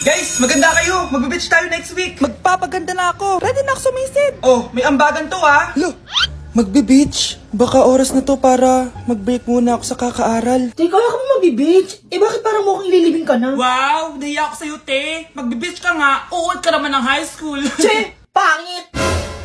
Guys, maganda kayo. Magbe-beach tayo next week. Magpapaganda na ako. Ready na ako sumisid. Oh, may ambagan to ah. Lo, magbe-beach? Baka oras na to para mag-break muna ako sa kakaaral. Teka, kaya ka mo mag-beach? Eh bakit parang mukhang ililibing ka na? Wow, nahiya ako sa'yo, te. Magbe-beach ka nga. Uod ka naman ng high school. Che, pangit!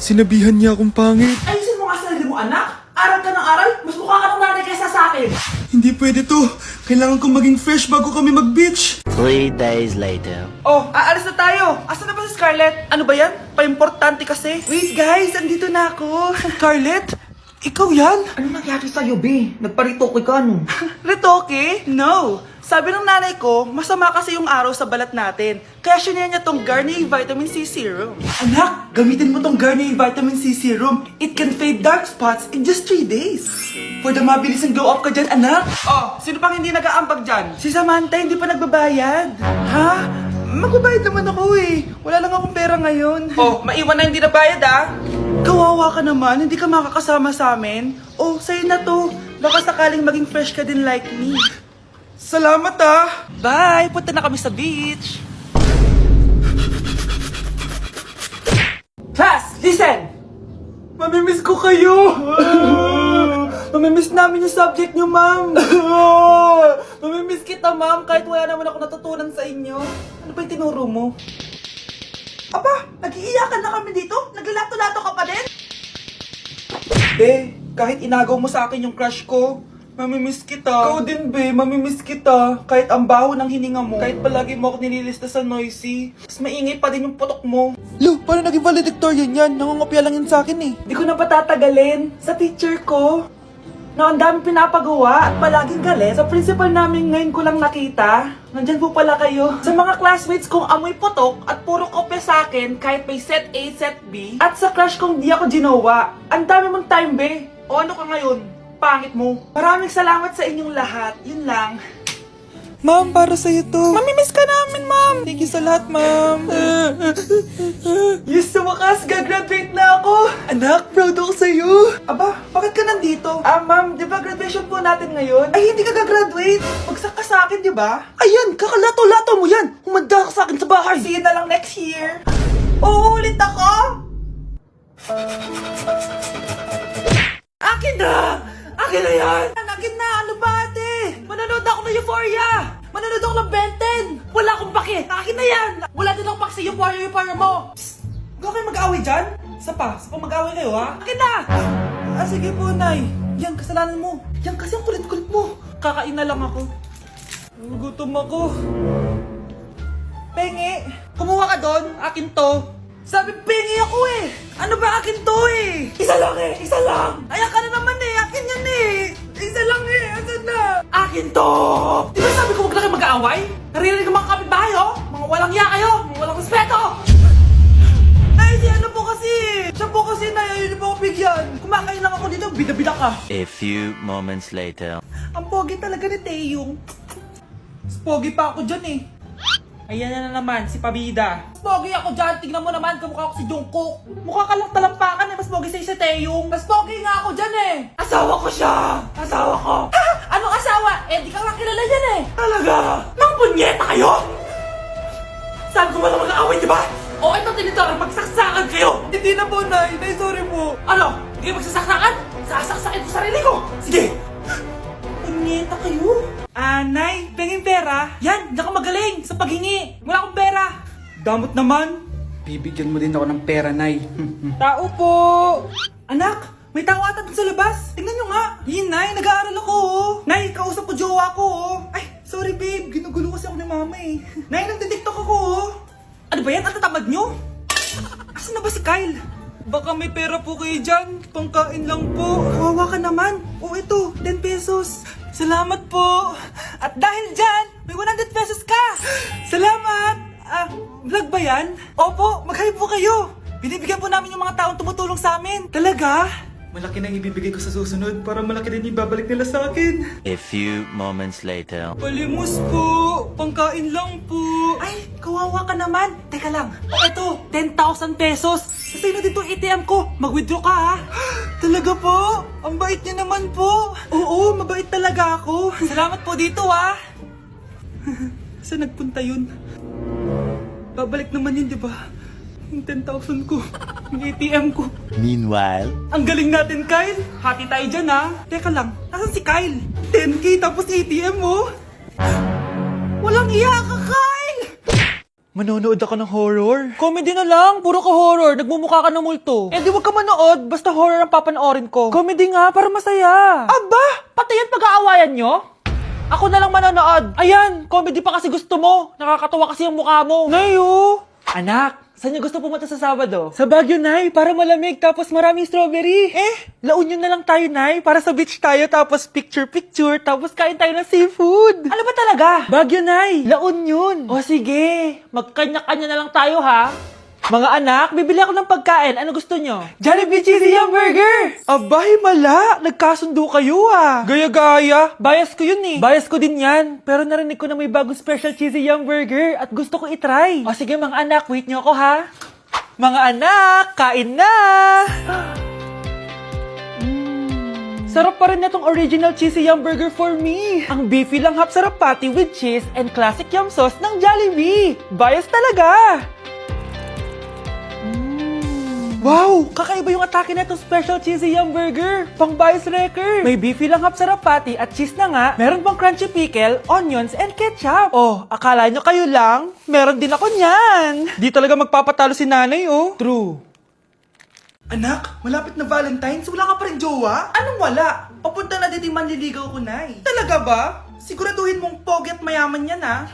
Sinabihan niya akong pangit. Ayusin mo nga sarili mo, anak. Aral ka ng aral. Mas mukha ka ng nanay kaysa sa akin. Hindi pwede to. Kailangan kong maging fresh bago kami mag-beach. 3 days later. Oh, aalis na tayo. Asan na ba si Scarlett? Ano ba yan? Pa-importante kasi. Wait guys, andito na ako. Scarlett, ikaw yan? Ano nangyari sa'yo, be? Nagparitoke ka, no? Retoke? No. Sabi ng nanay ko, masama kasi yung araw sa balat natin. Kaya sinaya niya tong Garnier Vitamin C Serum. Anak, gamitin mo tong Garnier Vitamin C Serum. It can fade dark spots in just 3 days. For the mabilis ang glow up ka dyan, anak. Oh, sino pang hindi nag-aambag dyan? Si Samantha hindi pa nagbabayad. Ha? Magbabayad naman ako eh. Wala lang akong pera ngayon. Oh, maiwan na hindi nabayad ah. Kawawa ka naman, hindi ka makakasama sa amin. Oh, sa'yo na to. Baka sakaling maging fresh ka din like me. Salamat ah. Bye! Punta na kami sa beach. Class, listen! Mamimiss ko kayo! Mamimiss namin yung subject nyo, ma'am! Mamimiss kita, ma'am, kahit wala naman ako natutunan sa inyo. Ano ba yung tinuro mo? Aba, nag-iiyakan na kami dito? Naglalato-lato ka pa din? Be, kahit inagaw mo sa akin yung crush ko, mamimiss kita. Ikaw din, be, mamimiss kita. Kahit ang baho ng hininga mo, kahit palagi mo ako nililista sa noisy, mas maingay pa din yung putok mo. Lo, paano naging valedictorian yan? Nangungopia lang yun sa akin eh. Di ko na patatagalin sa teacher ko na ang dami pinapagawa at palaging galit. Sa principal namin ngayon ko lang nakita. Nandyan po pala kayo. Sa mga classmates kong amoy putok at puro kopya sa akin kahit may set A, set B. At sa crush kong di ako ginawa. Ang dami mong time, be. O ano ka ngayon? Pangit mo. Maraming salamat sa inyong lahat. Yun lang. Ma'am, para sa'yo to. Mamimiss ka namin, ma'am. Thank you sa lahat, ma'am. Yes, sa wakas, gagraduate na ako. Anak, proud ako sa'yo. Aba, bakit ka nandito? Ah, ma'am, di ba graduation po natin ngayon? Ay, hindi ka gagraduate. Bagsak ka sa akin, di ba? Ayan, kakalato-lato mo yan. Humanda ka sa akin sa bahay. See you na lang next year. Uulit ako? Akin na! Akin na yan! Akin na, ano ba ate? Manonood ako ng Euphoria. Manonood ako ng Ben 10. Wala akong pake. Akin na yan. Wala din akong pake sa Euphoria mo. Psst. Huwag kayo mag-away dyan. Sa pa mag-away kayo ha. Akin na! Ah, sige po, Nay. Yan, kasalanan mo. Yan kasi ang kulit-kulit mo. Kakain na lang ako. Gutom ako. Pengi, kumuha ka doon. Akin to. Sabi, pengi ako eh. Ano ba akin to eh? Isa lang eh, isa lang. Ayan ka na naman eh, akin yan eh. Isa lang eh, asan na? Akin to. Di ba sabi ko huwag na kayo mag-aaway? Naririnig ang mga kapitbahay oh. Mga walang iya kayo, mga walang respeto. Ay, si ano po kasi. Siya po kasi na yun po ako bigyan. Kumakain lang ako dito, bida-bida ka. A few moments later. Ang pogi talaga ni Taeyong. Mas pogi pa ako dyan eh. Ayan na naman, si Pabida. Mas pogi ako dyan, tignan mo naman, kamukha ako si Jungkook. Mukha ka lang talampakan eh, mas pogi sa'yo si Taeyong. Mas pogi nga ako dyan eh. Asawa ko siya! Asawa ko! Ha? Anong asawa? Eh, di ka lang kilala yan eh. Talaga? Mga punyeta kayo? Saan ko ba na mag-aaway, di ba? O, ito tinitara, magsaksakan kayo! Hindi na po, Nay. Nay, sorry po. Ano? Hindi kayo magsasaksakan? Sasaksakin ko sarili ko! Sige! Punyeta kayo? Nay, penging pera? Yan, di ako magaling sa paghingi. Wala akong pera. Damot naman. Bibigyan mo din ako ng pera, Nay. Tao po! Anak, may tao ata dun sa labas. Tingnan nyo nga. Yun, Nay, nag-aaral ako oh. Nay, kausap ko jowa ko oh. Ay, sorry babe, ginugulo kasi ako ni mama eh. Nay, nagtitiktok ako oh. Ano ba yan? Ang tatamad nyo? Asan na ba si Kyle? Baka may pera po kayo dyan. Pangkain lang po. Kawawa ka naman. O ito, 10 pesos. Salamat po. At dahil dyan, may 100 pesos ka. Salamat. Vlog ba yan? Opo, mag-hi po kayo. Binibigyan po namin yung mga taong tumutulong sa amin. Talaga? Malaki nang ibibigay ko sa susunod para malaki din ibabalik nila sa akin. A few moments later. Palimos po. Pangkain lang po. Ay, kawawa ka naman. Teka lang. O ito, 10,000 pesos. Sa'yo na din itong ATM ko. Mag-withdraw ka ha. Talaga po? Ang bait niya naman po. Oo, mabait talaga ako. Salamat po dito ha. Saan nagpunta yun? Babalik naman yun, di ba? Yung 10,000 ko. Yung ATM ko. Meanwhile, Ang galing natin, Kyle. Hati tayo dyan, ha? Teka lang, nasan si Kyle? 10K tapos ATM mo? Walang iya ka, Kyle! Manonood ako ng horror. Comedy na lang, puro ka horror. Nagmumukha ka ng multo. Eh di wag ka manood, basta horror ang papanoorin ko. Comedy nga, para masaya. Aba, pati yan pag-aawayan nyo? Ako na lang manonood. Ayan, comedy pa kasi gusto mo. Nakakatawa kasi ang mukha mo. Nayo! Anak, saan niyo gusto pumunta sa Sabado? Sa Baguio, Nay, para malamig tapos maraming strawberry. La Union na lang tayo, Nay, para sa beach tayo tapos picture-picture tapos kain tayo ng seafood. Ano ba talaga? Baguio, Nay, La Union. O sige, magkanya-kanya na lang tayo, ha? Mga anak, bibili ako ng pagkain. Ano gusto nyo? Jollibee Cheesy Yum Burger! Abay, mala! Nagkasundo kayo ah! Gaya-gaya! Bias ko yun eh! Bias ko din yan! Pero narinig ko na may bagong special Cheesy Yum Burger at gusto ko itry. O sige mga anak, wait nyo ako ha! Mga anak, kain na! Sarap pa rin na tong original Cheesy Yum Burger for me! Ang beefy lang hap sarap patty with cheese and classic yum sauce ng Jollibee! Bias talaga! Wow! Kakaiba yung atake na itong special cheesy yum burger. Pang bias wrecker. May beefy lang hap sarap patty at cheese na nga. Meron pang crunchy pickle, onions, and ketchup. Oh, akala nyo kayo lang? Meron din ako niyan. Di talaga magpapatalo si nanay, oh. True. Anak, malapit na Valentine's, wala ka pa rin jowa? Anong wala? Papunta na din yung manliligaw ko, Nay. Talaga ba? Siguraduhin mong pogi at mayaman yan, ha?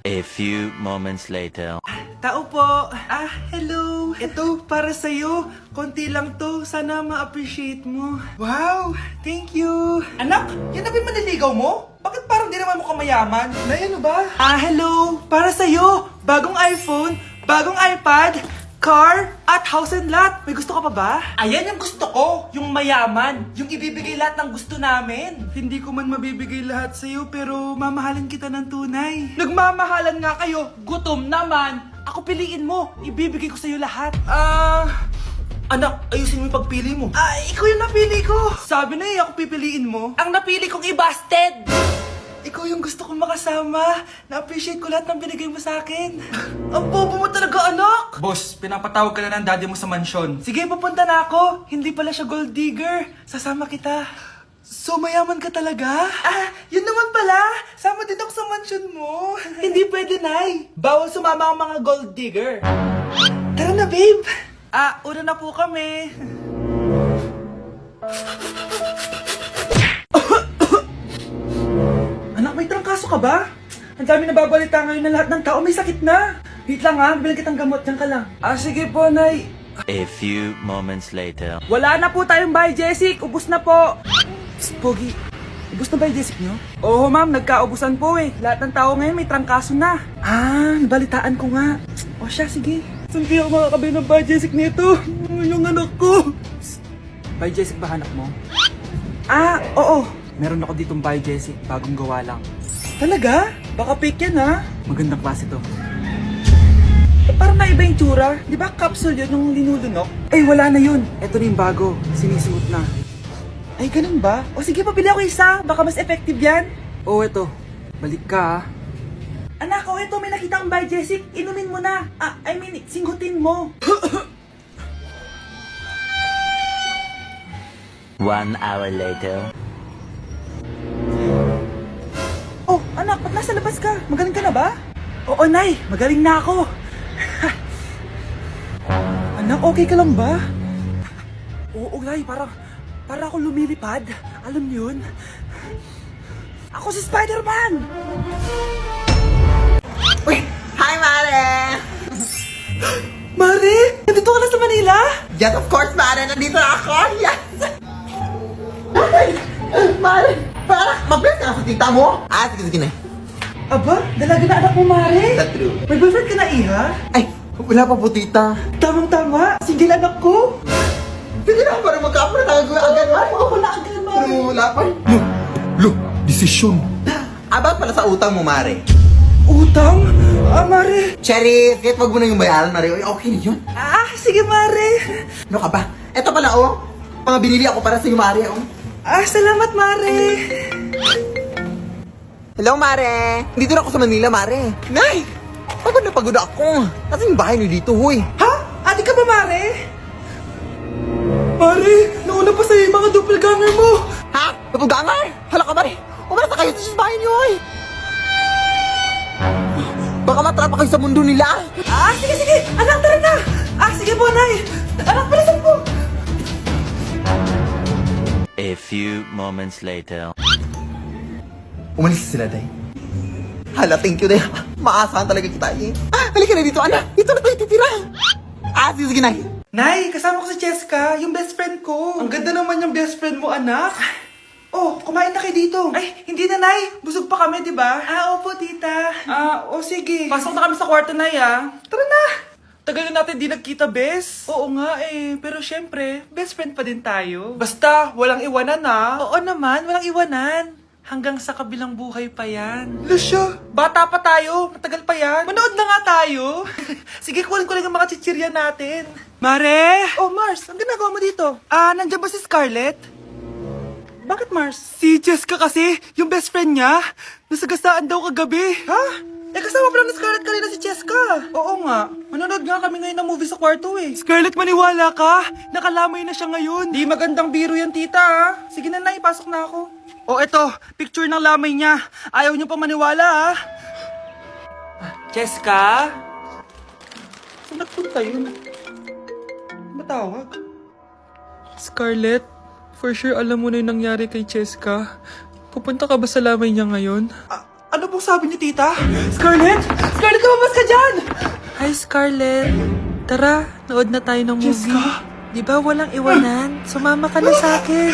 a few moments later. Tao po. Hello. Ito, para sa'yo. Konti lang to. Sana ma-appreciate mo. Wow, thank you. Anak, yan na ba yung manliligaw mo? Bakit parang di naman mo kamayaman? Nay, ano ba? Hello. Para sa'yo. Bagong iPhone, bagong iPad, car, at house and lot. May gusto ka pa ba? Ayan yung gusto ko. Yung mayaman. Yung ibibigay lahat ng gusto namin. Hindi ko man mabibigay lahat sa'yo, pero mamahalin kita ng tunay. Nagmamahalan nga kayo. Gutom naman. Ako piliin mo. Ibibigay ko sa'yo lahat. Anak, ayusin mo yung pagpili mo. Ikaw yung napili ko. Sabi na ako pipiliin mo. Ang napili kong i-busted. Ikaw yung gusto kong makasama. Na-appreciate ko lahat ng binigay mo sa akin. Ang bobo mo talaga, anak! Boss, pinapatawag ka na ng daddy mo sa mansyon. Sige, pupunta na ako. Hindi pala siya gold digger. Sasama kita. So, mayaman ka talaga? Yun naman pala. Sama din ako sa mansyon mo. Hindi pwede, Nay. Bawal sumama ang mga gold digger. Tara na, babe. Una na po kami. Anak, may trangkaso ka ba? Ang dami nababalita ngayon na lahat ng tao may sakit na. Wait lang ha, bilang kitang gamot. Diyan ka lang. Sige po, Nay. A few moments later. Wala na po tayong bahay, Jessic. Ubus na po. Pogi, ubus na ba yung Jessic nyo? Oo, ma'am. Nagkaubusan po eh. Lahat ng tao ngayon may trangkaso na. Nabalitaan ko nga. O siya, sige. Saan kaya ako makakabay ng bahay, Jessic nito? Yung anak ko. Bahay, Jessic ba hanap mo? Oo. Meron ako ditong bahay, Jessic. Bagong gawa lang. Talaga? Baka fake yan, ha? Magandang klase to. Parang naiba yung tsura. Di ba capsule yun yung linulunok? Wala na yun. Ito na yung bago. Sinisuot na. Ganun ba? O sige, pabili ako isa. Baka mas effective yan. Eto. Balik ka, ha? Anak, eto. May nakita akong bahay, Jessic. Inumin mo na. Singgutin mo. 1 hour later. Anak, ba't nasa labas ka? Magaling ka na ba? Oo, Nay. Magaling na ako. Anak, okay ka lang ba? Oo, Nay. Para ako lumilipad. Alam niyo yun? Ako si Spider-Man! Uy! Hi, Mare! Mare! Nandito ka na sa Manila? Yes, of course, Mare! Nandito na ako! Yes! Mare! Para mag-bless ka sa tita mo? Sige na. Aba, dalaga na anak mo, Mare. That's true. May boyfriend ka na, Iha? Wala pa po, tita. Tamang-tama. Single anak ko. Sige na, para magkapura tayo agad, Mare. Oo, wala agad, Mare. Pero wala pa. Desisyon. About pala sa utang mo, Mare. Utang? Mare. Cherry, kahit wag mo na yung bayaran, Mare. Okay na yun. Sige, Mare. Ano ka ba? Eto pala, mga binili ako para sa'yo, Mare, Salamat, Mare. Hello, Mare. Dito na ako sa Manila, Mare. Nay! Pagod na pagod ako. Kasi yung bahay niyo dito, huy. Ha? Ate ka ba, Mare? Mare, nauna pa sa'yo yung mga doppelganger mo. Ha? Napugangar? Hala ka, Mare. Umalas na kayo sa bahay niyo, huy. Baka matrapa kayo sa mundo nila. Sige. Anak, tara na. Sige po, Nay. Anak, palasan po. A few moments later. Umalis sila, Day. Hala, thank you, Day. Maasahan talaga kita, eh. Halika na dito, anak. Dito na tayo titira. Sige, Nay. Nay, kasama ko si Cheska, yung best friend ko. Ang ganda naman yung best friend mo, anak. Oh, kumain na kayo dito. Ay, hindi na, Nay. Busog pa kami, di ba? Opo, tita. Sige. Pasok na kami sa kwarto na Tara na. Tagal na natin di nagkita, bes. Oo nga eh, pero syempre, best friend pa din tayo. Basta, walang iwanan Oo naman, walang iwanan. Hanggang sa kabilang buhay pa yan. Lusya, Bata pa tayo, matagal pa yan. manood na nga tayo. Sige, kunin ko lang ang mga chichirya natin. Mare! Oh, Mars, ang ginagawa mo dito? Nandiyan ba si Scarlett? Bakit, Mars? Si Jessica kasi, yung best friend niya, nasagasaan daw kagabi. Ha? Kasama pala ni Scarlett kanina si Jessica. Oo nga. Manonood nga kami ngayon ng movie sa kwarto eh. Scarlett, maniwala ka. Nakalamay na siya ngayon. Di magandang biro yan, tita. Sige na, Nay, pasok na ako. Eto, picture ng lamay niya. Ayaw niyo pa maniwala, ha? Cheska? Saan nagpunta yun? Matawag? Scarlett, for sure alam mo na yung nangyari kay Cheska. Pupunta ka ba sa lamay niya ngayon? Ano pong sabi niya, tita? Scarlett! Scarlett, lumabas ka dyan! Hi, Scarlett. Tara, nood na tayo ng movie. Cheska? Di ba walang iwanan? Sumama ka na sa akin.